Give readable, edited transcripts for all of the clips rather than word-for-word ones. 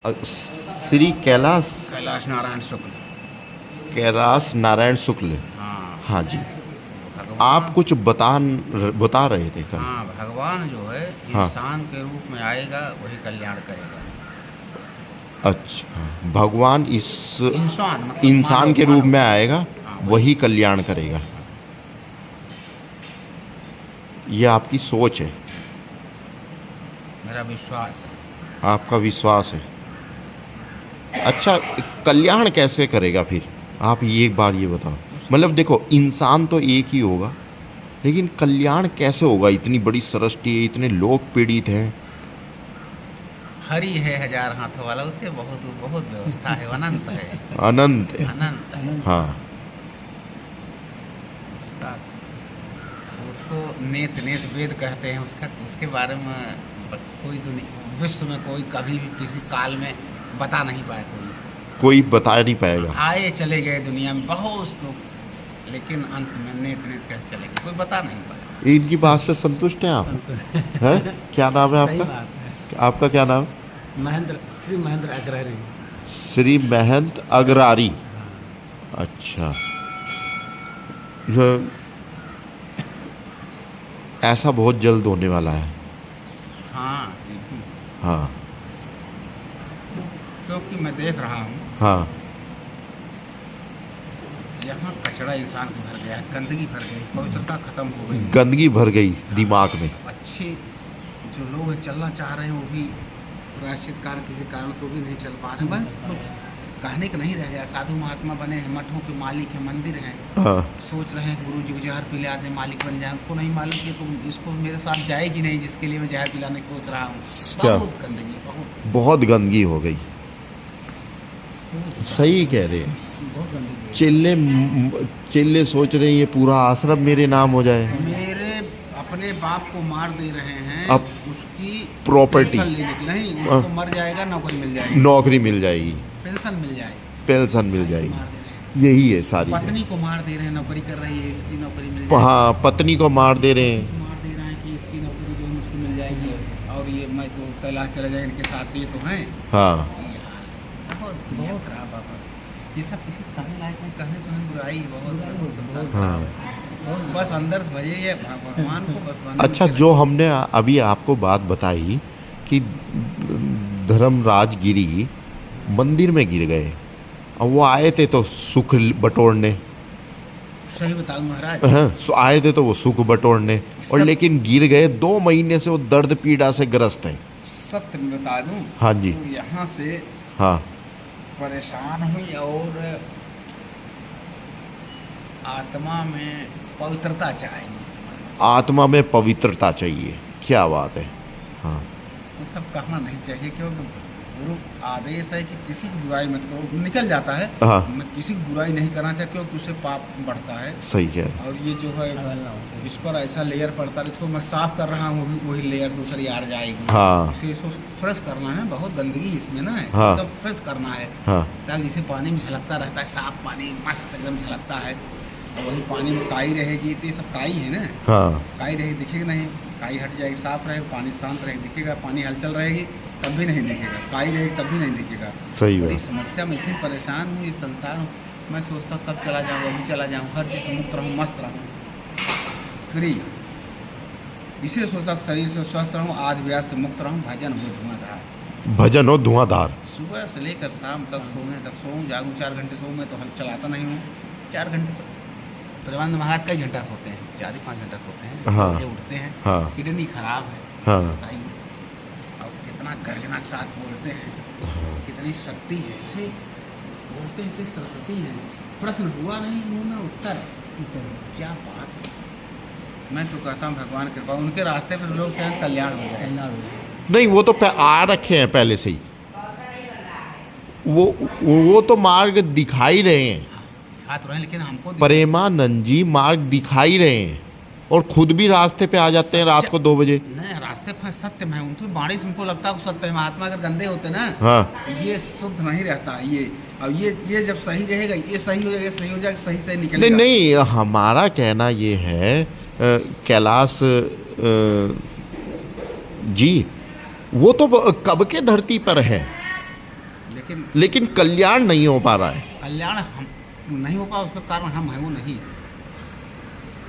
श्री कैलाश कैलाश नारायण शुक्ल। कैलाश नारायण शुक्ल। हाँ हाँ जी, भगवान। आप कुछ बता रहे थे कल। हाँ भगवान जो है हाँ। इंसान के रूप में आएगा, वही कल्याण करेगा। अच्छा, भगवान इस इंसान मतलब इंसान के रूप में आएगा, हाँ, वही कल्याण करेगा। ये आपकी सोच है, मेरा विश्वास है। आपका विश्वास है। अच्छा, कल्याण कैसे करेगा फिर? आप ये एक बार ये बताओ। मतलब देखो, इंसान तो एक ही होगा, लेकिन कल्याण कैसे होगा? इतनी बड़ी सृष्टि है, इतने लोग पीड़ित हैं। हरि है हजार हाथों वाला, उसके बहुत बहुत व्यवस्था है, अनंत है। अनंत है। अनंत है। हाँ, उसका उसको नेत नेत वेद कहते हैं। उसका उसके बारे में कोई दुनिया विश्व में कोई कभी भी किसी काल में बता नहीं पाया। कोई बता नहीं पाएगा। आए चले गए दुनिया में बहुत लोग, लेकिन अंत में नेत नेत कह चले गए, कोई बता नहीं पाया। इनकी बात से संतुष्ट हैं आप? हैं? क्या नाम है सही आपका? बात है। आपका क्या नाम? श्री महेंद्र अग्रहरी। श्री महंत अग्रारी। अच्छा, ऐसा बहुत जल्द होने वाला है। हाँ बिल्कुल। हाँ क्योंकि मैं देख रहा हूँ हाँ। यहाँ कचरा इंसान के भर गया है, गंदगी भर गई, पवित्रता खत्म हो गई। गंदगी भर गई दिमाग में। अच्छे जो लोग चलना चाह रहे हैं वो भी प्रायश्चित कारण किसी कारण से वो भी नहीं चल पा रहे हैं। बस कुछ कहने का नहीं रह गया। साधु महात्मा बने हैं, मठों के मालिक हैं, मंदिर हैं, हाँ, सोच रहे हैं गुरु जी को जहर पिला दें, मालिक बन जाए। उसको नहीं मालूम कि तुम इसको मेरे साथ जाएगी नहीं, जिसके लिए मैं जहर पिलाने की सोच रहा हूँ। क्या? बहुत गंदगी, बहुत गंदगी हो गई। सही कह रहे हैं। बहुत गंदगी। चिल्ले सोच रहे हैं ये पूरा आश्रम मेरे नाम हो जाए। मेरे अपने बाप को मार दे रहे हैं, अब उसकी प्रॉपर्टी पेंशन लेने के नहीं, उसको मर जाएगा, नौकरी मिल जाएगी, नौकरी मिल जाएगी, पेंशन मिल जाएगी, पेंशन मिल मार जाएगी। दे रहे हैं। यही है सारी। पत्नी को मार दे रहे हैं, नौकरी कर रही है, इसकी नौकरी मिल जाएगी। हाँ, पत्नी को मार दे रहे हैं। मार दे रहा है कि इसकी नौकरी जो है मुझको मिल जाएगी, और ये मैं तो कैलाश चला जाए, इनके साथ ये तो हैं। हाँ, बहुत खराब बाबा। ये सब किसी से कहने लायक नहीं, कहने सुनने बुराई बहुत संसार खराब हाँ। है। बस अंदर से भजे ये भगवान को बस बंद अच्छा, करके जो हमने अभी आपको बात बताई कि धर्मराज गिरी मंदिर में गिर गए, और वो आए थे तो सुख बटोरने। सही बताऊं महाराज, हाँ, आए थे तो वो सुख बटोरने, और सब- लेकिन गिर गए। 2 महीने से वो दर्द पीड़ा से ग्रस्त हैं। सत्य में बता दूं, हाँ जी। तो यहाँ से हाँ, परेशान हुई, और आत्मा में पवित्रता चाहिए। आत्मा में पवित्रता चाहिए। क्या बात है। हाँ, वो सब कहना नहीं चाहिए, क्योंकि गुरु आदेश है कि किसी की बुराई मत करो। निकल जाता है, हाँ। मैं किसी की बुराई नहीं करना चाहिए, क्योंकि उससे पाप बढ़ता है। सही है। और ये जो है इस पर ऐसा लेयर पड़ता है, इसको मैं साफ कर रहा हूँ, वही लेयर दूसरी आ जाएगी। हाँ। इसे इसको फ्रेश करना है, बहुत गंदगी इसमें ना है, हाँ। एकदम फ्रेश करना है, हाँ, ताकि जिसे पानी में झलकता रहता है, साफ पानी मस्त एकदम झलकता है। और वही पानी में काई रहेगी, तो ये सब काई है ना, हाँ, काई रहेगी दिखेगी नहीं, काई हट जाएगी, साफ रहेगा, पानी शांत रहेगा दिखेगा, पानी हलचल रहेगी तब भी नहीं दिखेगा, काई रहेगी तब भी नहीं दिखेगा। सही बड़ी बात। समस्या में इसी परेशान हूँ, इस संसार में। मैं सोचता हूँ कब चला जाऊँ, अभी चला जाऊँ, हर चीज़ से मुक्त रहूँ, मस्त रहूँ, फ्री। इसलिए सोचता हूँ शरीर से स्वस्थ रहूँ, आज व्यास से मुक्त रहूँ, भजन हो धुआंधार। भजन हो धुआंधार। सुबह से लेकर शाम तक सोने तक सोऊँ, जागूँ, 4 घंटे सोऊँ। मैं तो हल चलाता नहीं हूँ, 4 घंटे। प्रेमानंद महाराज कई घंटा सोते हैं, 4-5 घंटा सोते हैं। हाँ। ये उठते हैं, हाँ। किडनी खराब है, हाँ, बताइए। और कितना गर्जना के साथ बोलते हैं, कितनी शक्ति है, इसे बोलते हैं, इसे सरस्वती है। प्रश्न हुआ नहीं, मुंह में उत्तर। क्या बात है। मैं तो कहता हूँ भगवान की कृपा, उनके रास्ते पर लोग चाहे कल्याण हो जाए। नहीं, वो तो आ रखे हैं पहले से ही। वो तो मार्ग दिखाई रहे हैं। हाथ रहे, लेकिन हमको प्रेमानंद जी मार्ग दिखाई रहे हैं, और खुद भी रास्ते पे आ जाते हैं रात को 2 बजे। नहीं, रास्ते पर सत्य में उनकी बाणी से हमको लगता है वो सत्य है। महात्मा अगर गंदे होते ना, हाँ, ये शुद्ध नहीं रहता ये। अब ये जब सही रहेगा, ये सही हो जाएगा, सही हो जाएगा, सही नहीं निकलेगा। नहीं, हमारा कहना ये है कैलाश जी, वो तो कब के धरती पर है। लेकिन कल्याण नहीं हो पा रहा है। कल्याण हम नहीं हो पाया, उसका कारण हम हैं, वो नहीं।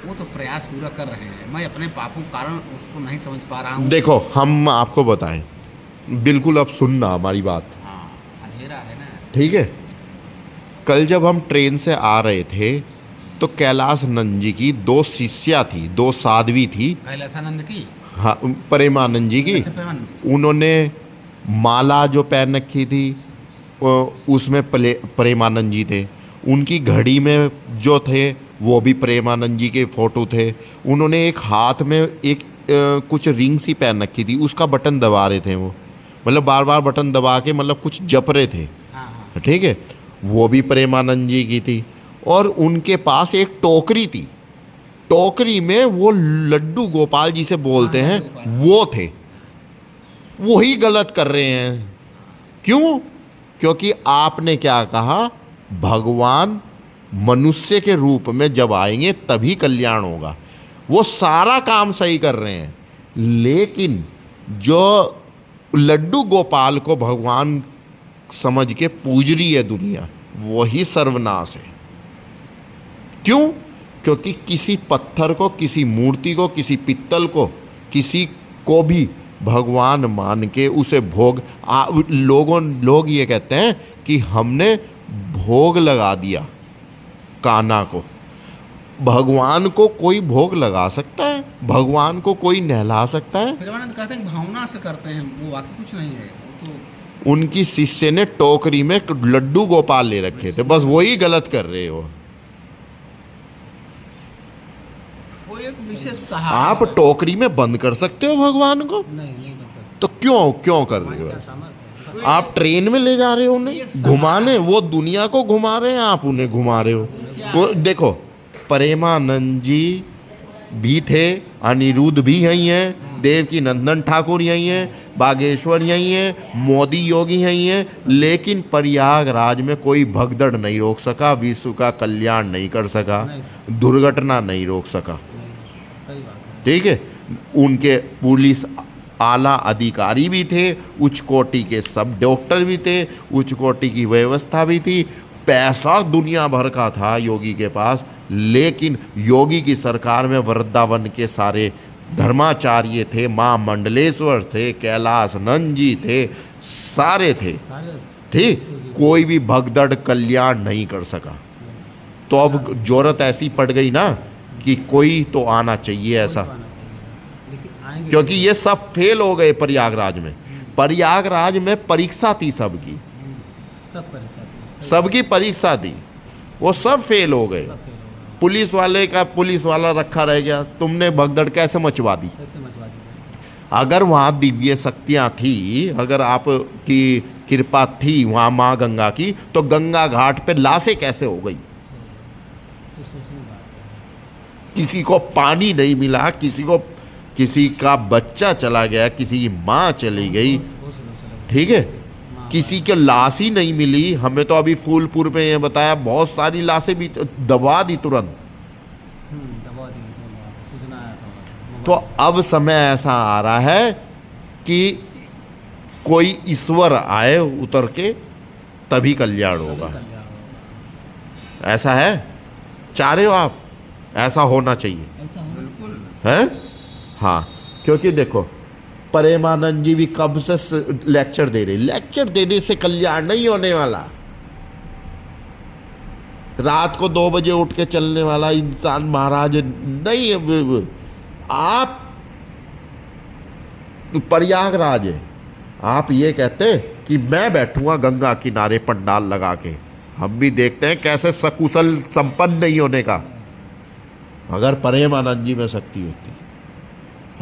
वो तो प्रयास पूरा कर रहे हैं, मैं अपने पापों के कारण उसको नहीं समझ पा रहा हूँ। देखो हम आपको बताएं, बिल्कुल अब सुनना हमारी बात, हाँ, अंधेरा है ना। ठीक है। कल जब हम ट्रेन से आ रहे थे तो कैलाश नंद जी की 2 शिष्या थी, 2 साध्वी थी, कैलासानंद की, हाँ, प्रेमानंद जी की। अच्छा, प्रेमानंद। उन्होंने माला जो पहन रखी थी उसमें प्रेमानंद जी थे। उनकी घड़ी में जो थे वो भी प्रेमानंद जी के फोटो थे। उन्होंने एक हाथ में एक कुछ रिंग सी पहन रखी थी, उसका बटन दबा रहे थे वो, मतलब बार बार बटन दबा के मतलब कुछ जप रहे थे, हाँ हाँ, ठीक है। वो भी प्रेमानंद जी की थी। और उनके पास एक टोकरी थी, टोकरी में वो लड्डू गोपाल जी से बोलते हाँ, हैं, लड्डू गोपाल। वो थे। वही गलत कर रहे हैं। क्यों? क्योंकि आपने क्या कहा, भगवान मनुष्य के रूप में जब आएंगे तभी कल्याण होगा। वो सारा काम सही कर रहे हैं, लेकिन जो लड्डू गोपाल को भगवान समझ के पूज रही है दुनिया, वही सर्वनाश है। क्यों? क्योंकि किसी पत्थर को, किसी मूर्ति को, किसी पित्तल को, किसी को भी भगवान मान के उसे भोग, लोग ये कहते हैं कि हमने भोग लगा दिया कान्हा को। भगवान को कोई भोग लगा सकता है? भगवान को कोई नहला सकता है? प्रेमानंद कहते हैं भावना से करते हैं, वो वाकई कुछ नहीं है। वो तो उनकी शिष्य ने टोकरी में लड्डू गोपाल ले रखे थे, बस वही गलत कर रहे हो। वो एक विशेष सहारा। आप टोकरी में बंद कर सकते हो भगवान को, नहीं बनता। तो क्यों कर रहे हो? क्या सामर्थ्य है? आप ट्रेन में ले जा रहे हो उन्हें घुमाने, वो दुनिया को घुमा रहे हैं, आप उन्हें घुमा रहे हो। वो देखो, प्रेमानंद जी भी थे, अनिरुद्ध भी यही हैं, देवकी नंदन ठाकुर यही हैं, बागेश्वर यही हैं, मोदी योगी यही हैं, लेकिन प्रयागराज में कोई भगदड़ नहीं रोक सका, विश्व का कल्याण नहीं कर सका, दुर्घटना नहीं रोक सका, सही बात है। ठीक है। उनके पुलिस आला अधिकारी भी थे, उच्च कोटि के सब डॉक्टर भी थे, उच्च कोटि की व्यवस्था भी थी, पैसा दुनिया भर का था योगी के पास, लेकिन योगी की सरकार में वृंदावन के सारे धर्माचार्य थे, माँ मंडलेश्वर थे, कैलाश नंद जी थे, सारे थे, सारे ठीक। कोई भी भगदड़ कल्याण नहीं कर सका। तो अब जरूरत ऐसी पड़ गई ना कि कोई तो आना चाहिए ऐसा, आना चाहिए, लेकिन आएंगे क्योंकि ये सब फेल हो गए प्रयागराज में। प्रयागराज में परीक्षा थी सबकी, सब परेशान, सबकी परीक्षा थी, वो सब फेल हो गए। सब फेल हो गए। पुलिस वाले का पुलिस वाला रखा रह गया, तुमने भगदड़ कैसे मचवा दी? कैसे मचवा दिया? अगर वहाँ दिव्य शक्तियाँ थी, अगर आपकी कृपा थी वहाँ माँ गंगा की, तो गंगा घाट पे लाशें कैसे हो गई? तो सोचने की बात है। किसी को पानी नहीं मिला, किसी का बच्चा चला गया, किसी की माँ चली गई, बहुत से लोग चले गए। ठीक है। माँ किसी के लाश ही नहीं मिली। हमें तो अभी फूलपुर में ये बताया, बहुत सारी लाशें भी दबा दी तुरंत। दबा दी, सूचना आया था। तो अब समय ऐसा आ रहा है कि कोई ईश्वर आए उतर के, तभी कल्याण होगा। ऐसा है? चाह रहे हो आप? ऐसा होना चाहिए, ऐसा हो बिल्कुल है? हाँ, क्योंकि देखो प्रेमानंद जी भी कब से लेक्चर दे रहे, लेक्चर देने से कल्याण नहीं होने वाला। रात को 2 बजे उठ के चलने वाला इंसान महाराज नहीं। आप प्रयागराज है, आप ये कहते कि मैं बैठूंगा गंगा किनारे पंडाल लगा के, हम भी देखते हैं कैसे सकुशल संपन्न नहीं होने का। अगर प्रेमानंद जी में शक्ति होती,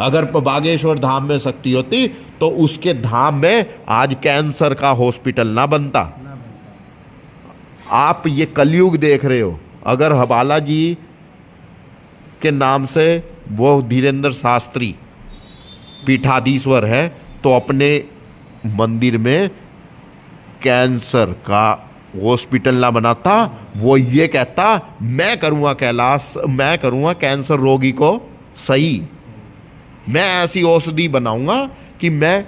अगर बागेश्वर धाम में शक्ति होती, तो उसके धाम में आज कैंसर का हॉस्पिटल ना बनता। ना बनता। आप ये कलयुग देख रहे हो। अगर हवाला जी के नाम से वो धीरेन्द्र शास्त्री पीठाधीश्वर है, तो अपने मंदिर में कैंसर का हॉस्पिटल ना बनाता, वो ये कहता मैं करूँगा कैलाश, मैं करूँगा कैंसर रोगी को सही, मैं ऐसी औषधि बनाऊंगा कि मैं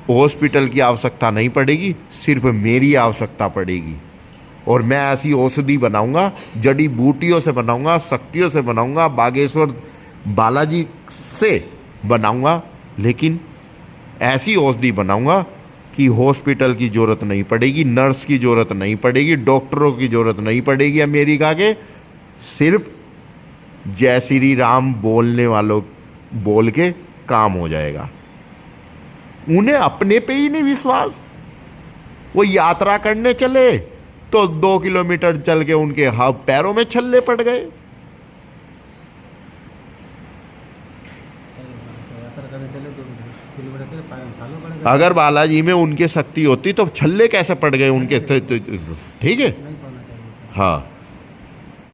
हॉस्पिटल की आवश्यकता नहीं पड़ेगी, सिर्फ मेरी आवश्यकता पड़ेगी। और मैं ऐसी औषधि बनाऊंगा, जड़ी बूटियों से बनाऊंगा, शक्तियों से बनाऊंगा, बागेश्वर बालाजी से बनाऊंगा, लेकिन ऐसी औषधि बनाऊंगा कि हॉस्पिटल की ज़रूरत नहीं पड़ेगी, नर्स की ज़रूरत नहीं पड़ेगी, डॉक्टरों की ज़रूरत नहीं पड़ेगी अमेरिका के। सिर्फ जय श्री राम बोलने वालों बोल के काम हो जाएगा। उन्हें अपने पे ही नहीं विश्वास। वो यात्रा करने चले तो 2 किलोमीटर चल के उनके पैरों में छल्ले पड़ गए। सही बात है, यात्रा करने चले 2 किलोमीटर चले, पैर में छाले पड़ गए। अगर बालाजी में उनके शक्ति होती तो छल्ले कैसे पड़ गए उनके? ठीक है, नहीं पड़ना चाहिए। हाँ।